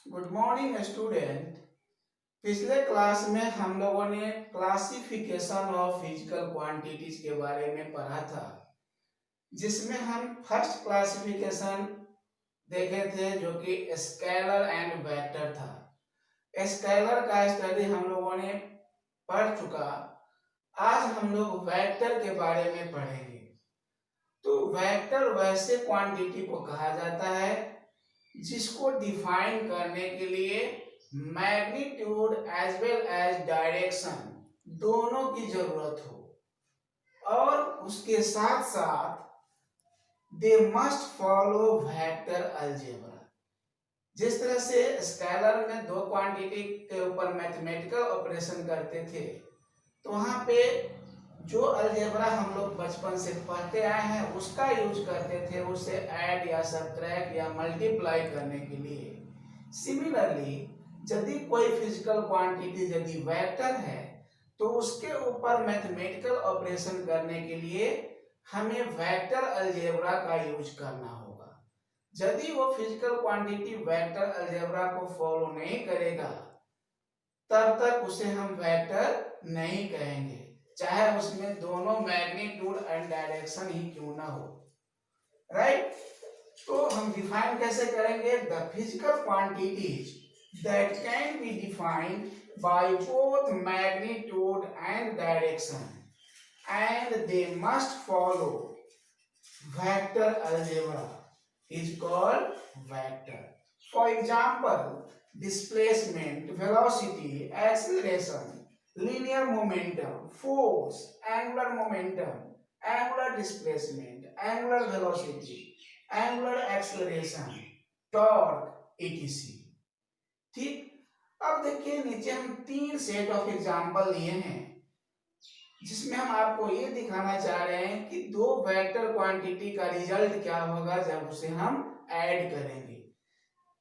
Good morning student. पिछले class में हम लोगों ने क्लासिफिकेशन ऑफ फिजिकल क्वांटिटीज के बारे में पढ़ा था, जिसमें हम फर्स्ट क्लासिफिकेशन देखे थे जो कि स्केलर एंड वेक्टर था। स्केलर का स्टडी हम लोगों ने पढ़ चुका। आज हम लोग वेक्टर के बारे में पढ़ेंगे। तो वेक्टर वैसे क्वांटिटी को कहा जाता है जिसको डिफाइन करने के लिए magnitude as well as direction दोनों की जरूरत हो, और उसके साथ साथ they must follow vector algebra. जिस तरह से स्केलर में दो क्वांटिटी के ऊपर मैथमेटिकल ऑपरेशन करते थे, तो वहां पे जो अलजेब्रा हम लोग बचपन से पढ़ते आए हैं उसका यूज करते थे, उसे ऐड या सब्ट्रैक्ट या मल्टीप्लाई करने के लिए। सिमिलरली यदि कोई फिजिकल क्वांटिटी यदि वेक्टर है तो उसके ऊपर मैथमेटिकल ऑपरेशन करने के लिए हमें वेक्टर अलजेब्रा का यूज करना होगा। यदि वो फिजिकल क्वांटिटी वेक्टर अलजेब्रा को फॉलो नहीं करेगा तब तक उसे हम वेक्टर नहीं कहेंगे, चाहे उसमें दोनों मैग्नीट्यूड एंड डायरेक्शन ही क्यों ना हो। राइट? तो हम डिफाइन कैसे करेंगे? The physical quantities that can be defined by both magnitude and direction and they must follow vector algebra is called vector. For example, displacement, velocity, acceleration, linear momentum, force, angular displacement, angular velocity, angular acceleration, torque, etc. ठीक। अब देखिए नीचे हम तीन set of example लिए हैं जिसमें हम आपको ये दिखाना चाह रहे हैं कि दो वेक्टर क्वांटिटी का रिजल्ट क्या होगा जब उसे हम ऐड करेंगे।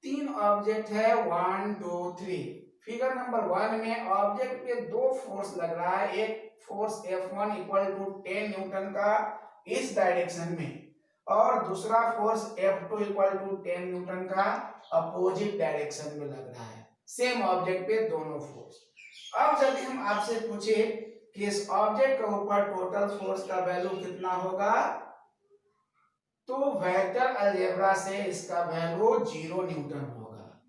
तीन ऑब्जेक्ट है 1 2 3। फिगर नंबर 1 में ऑब्जेक्ट पे दो फोर्स लग रहा है, एक force F1 equal to 10 newton का इस डायरेक्शन में, और दूसरा force F2 equal to 10 newton का अपोजिट डायरेक्शन में लग रहा है। सेम ऑब्जेक्ट पे दोनों फोर्स। अब यदि हम आपसे पूछे कि इस ऑब्जेक्ट के ऊपर टोटल फोर्स का वैल्यू कितना होगा, तो वेक्टर अलजेब्रा से इसका वैल्यू 0 न्यूटन होगा।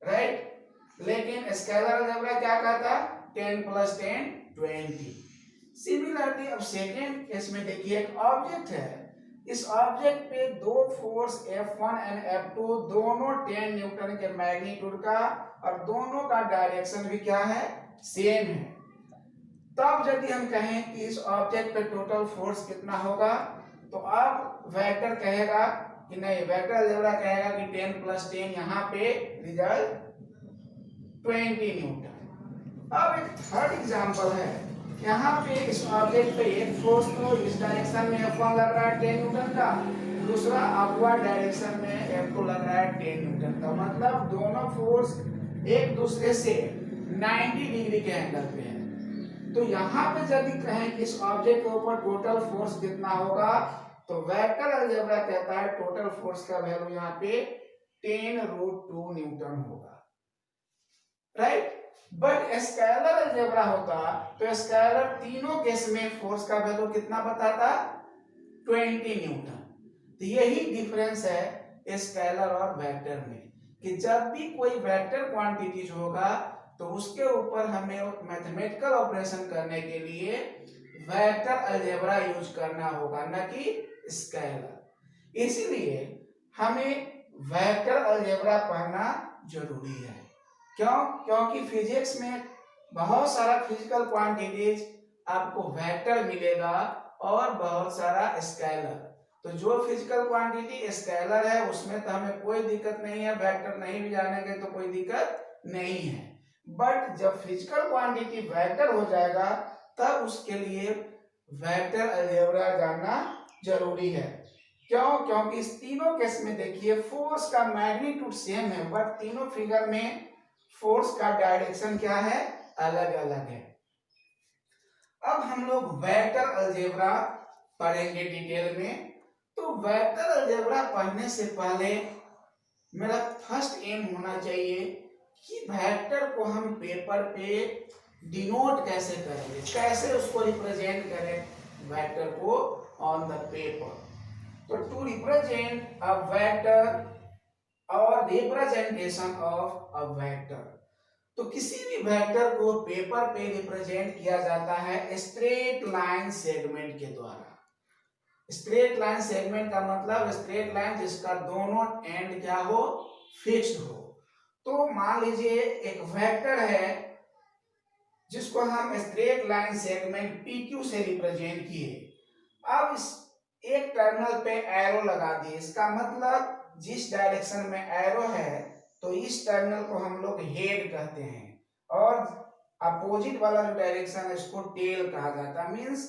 राइट? लेकिन स्केलर अलजेब्रा क्या कहता? 10 + 10 20। सिमिलरली अब सेकेंड केस में देखिए, एक ऑब्जेक्ट है, इस ऑब्जेक्ट पे दो फोर्स F1 एंड F2 दोनों 10 न्यूटन के मैग्नीट्यूड का, और दोनों का डायरेक्शन भी क्या है? सेम है। तब यदि हम कहें कि इस ऑब्जेक्ट पे टोटल फोर्स कितना होगा, तो अब वेक्टर कहेगा कि नहीं, वेक्टर अलजेब्रा कहेगा कि 10 + 10 यहाँ पे रिजल्ट 20 न्यूटन। अब एक थर्ड एग्जांपल है, यहाँ पे इस ऑब्जेक्ट पे एक फोर्स तो इस डायरेक्शन में F1 लग रहा है 10 न्यूटन का, दूसरा अपवर्ड डायरेक्शन में F2 लग रहा है 10 न्यूटन का। मतलब दोनों फोर्स एक दूसरे से 90 डिग्री के एंगल पे है। तो यहाँ पे यदि कहें कि इस ऑब्जेक्ट के ऊपर टोटल फोर्स कितना होगा, तो वेक्टर अलजेब्रा कहता है टोटल फोर्स का वैल्यू यहाँ पे 10√2 न्यूटन होगा। राइट? बट स्केलर अलजेब्रा होता तो स्केलर तीनों केस में फोर्स का वैल्यू कितना बताता? 20 न्यूटन। तो यही डिफरेंस है स्केलर और वेक्टर में, कि जब भी कोई वेक्टर क्वांटिटीज होगा तो उसके ऊपर हमें मैथमेटिकल ऑपरेशन करने के लिए वेक्टर अलजेब्रा यूज करना होगा, न कि स्केलर। इसीलिए हमें वेक्टर अलजेब्रा पढ़ना जरूरी है। क्यों? क्योंकि फिजिक्स में बहुत सारा फिजिकल क्वांटिटीज आपको वेक्टर मिलेगा और बहुत सारा स्केलर। तो जो फिजिकल क्वांटिटी स्केलर है उसमें तो हमें कोई दिक्कत नहीं है, वेक्टर नहीं भी जानेंगे तो कोई दिक्कत नहीं है। बट जब फिजिकल क्वांटिटी वेक्टर हो जाएगा तब उसके लिए वेक्टर अलजेब्रा जानना जरूरी है। क्यों? क्योंकि इस तीनों केस में देखिए फोर्स का मैग्नीट्यूड सेम है, बट तीनों फिगर में फोर्स का डायरेक्शन क्या है? अलग अलग है। अब हम लोग वेक्टर अलजेब्रा पढ़ेंगे डिटेल में। तो वेक्टर अलजेब्रा पढ़ने से पहले मेरा फर्स्ट एम होना चाहिए कि वेक्टर को हम पेपर पे डिनोट कैसे करेंगे, कैसे उसको रिप्रेजेंट करें वेक्टर को ऑन द पेपर। तो टू रिप्रेजेंट अ वेक्टर और रिप्रेजेंटेशन ऑफ अ वेक्टर, तो किसी भी वेक्टर को पेपर पे रिप्रेजेंट किया जाता है स्ट्रेट लाइन सेगमेंट के द्वारा। स्ट्रेट लाइन सेगमेंट का मतलब स्ट्रेट लाइन जिसका दोनों एंड क्या हो, फिक्स्ड हो। तो मान लीजिए एक वेक्टर है जिसको हम स्ट्रेट लाइन सेगमेंट PQ से रिप्रेजेंट किए। अब इस एक टर्मिनल पे एरो लगा दिए, इसका मतलब जिस डायरेक्शन में एरो है तो इस टर्मिनल को हम लोग हेड कहते हैं, और अपोजिट वाला जो डायरेक्शन है इसको टेल कहा जाता है। मींस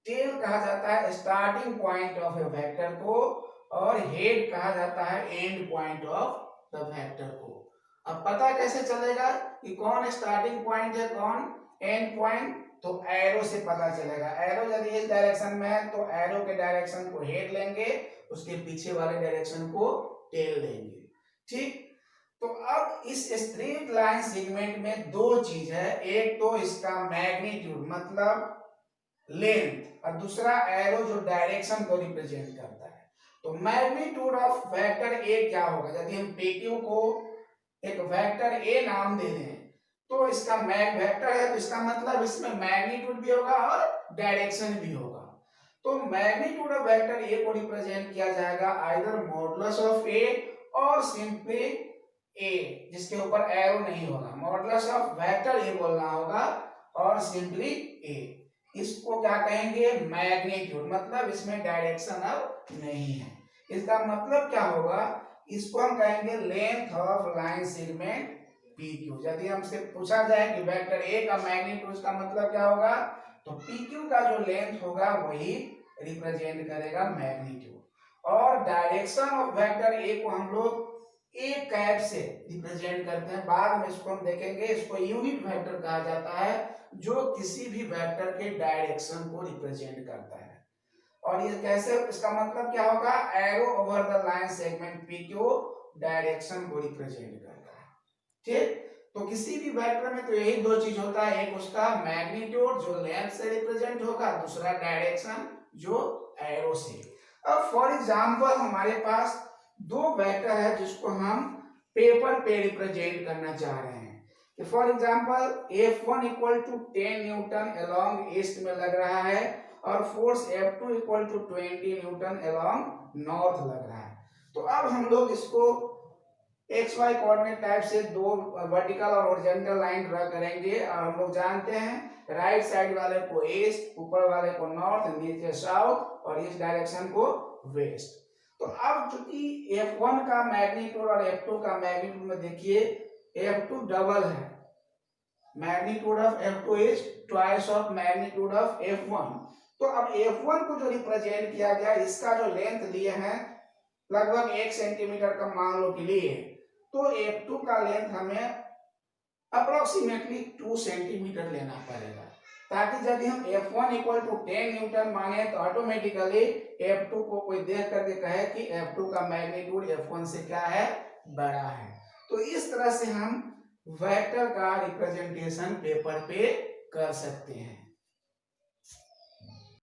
टेल कहा जाता है starting point of A vector को, और हेड कहा जाता है and point of the vector को। अब पता कैसे चलेगा कि कौन स्टार्टिंग पॉइंट है कौन एंड पॉइंट, तो एरो से पता चलेगा। एरो यदि इस डायरेक्शन में है तो एरो के डायरेक्शन को हेड लेंगे, उसके पीछे वाले डायरेक्शन को टेल लेंगे। ठीक, तो अब इस स्ट्रेट लाइन सेगमेंट में दो चीज है, एक तो इसका मैग्नीट्यूड मतलब लेंथ, और दूसरा एरो जो डायरेक्शन को रिप्रेजेंट करता है। तो मैग्नीट्यूड ऑफ वेक्टर ए क्या होगा, यदि हम PQ को एक वेक्टर ए नाम दे दें तो इसका मैग वेक्टर है तो इसका मतलब इसमें मैग्नीट्यूड भी होगा और डायरेक्शन भी होगा। तो मैग्नीट्यूड ऑफ वेक्टर ए को रिप्रेजेंट किया जाएगा आइदर मॉडुलस ऑफ ए और सिंपली ए, जिसके ऊपर एरो नहीं होगा। मॉडुलस ऑफ वेक्टर ए बोलना होगा और सिंपली ए, इसको क्या कहेंगे, मैग्नीट्यूड, मतलब इसमें डायरेक्शन अब नहीं है। इसका मतलब क्या होगा, इसको हम कहेंगे length of line segment PQ। यदि हमसे पूछा जाए कि वेक्टर ए का मैग्नीट्यूड का मतलब क्या होगा, तो PQ का जो लेंथ होगा वही रिप्रेजेंट करेगा मैग्नीट्यूड। और डायरेक्शन ऑफ वेक्टर ए को हम लोग ए कैप से रिप्रेजेंट करते हैं, बाद में इसको हम देखेंगे। इसको यूनिट वेक्टर कहा जाता है जो किसी भी वेक्टर के डायरेक्शन को रिप्रेजेंट करता है। और ये कैसे, इसका मतलब क्या होगा, arrow over the line segment PQ direction को रिप्रेजेंट करता है। ठीक, तो किसी भी वेक्टर में तो यही दो चीज होता है, एक उसका मैग्नीट्यूड जो लेंथ से रिप्रेजेंट होगा, दूसरा डायरेक्शन जो एरो से। अब फॉर एग्जांपल हमारे पास दो वेक्टर है जिसको हम पेपर पे रिप्रेजेंट करना चाह रहे हैं। कि for example F1 equal to 10 newton along east में लग रहा है और force F2 equal to 20 newton along north लग रहा है। तो अब हम लोग इसको XY कोऑर्डिनेट टाइप से दो वर्टिकल और हॉरिजॉन्टल लाइन ड्रा करेंगे, और हम लोग जानते हैं राइट साइड वाले को ईस्ट, ऊपर वाले को नॉर्थ, नीचे साउथ और इस डायरेक्शन को वेस्ट। तो अब चूंकि F1 का मैग्नीट्यूड और F2 का मैग्नीट्यूड में देखिए F2 डबल है, magnitude of F2 is twice of magnitude of F1। तो अब F1 को जो रिप्रेजेंट किया गया, इसका जो लेंथ लिए हैं लगभग 1 सेंटीमीटर का मान लो कि लिए, तो F2 का लेंथ हमें अप्रोक्सीमेटली 2 सेंटीमीटर लेना पड़ेगा, ताकि यदि हम F1 इक्वल टू 10 न्यूटन माने तो ऑटोमेटिकली F2 को कोई देख करके कहे कि F2 का मैग्नीट्यूड F1 से क्या है, बड़ा है। तो इस तरह से हम वेक्टर का रिप्रेजेंटेशन पेपर पे कर सकते हैं।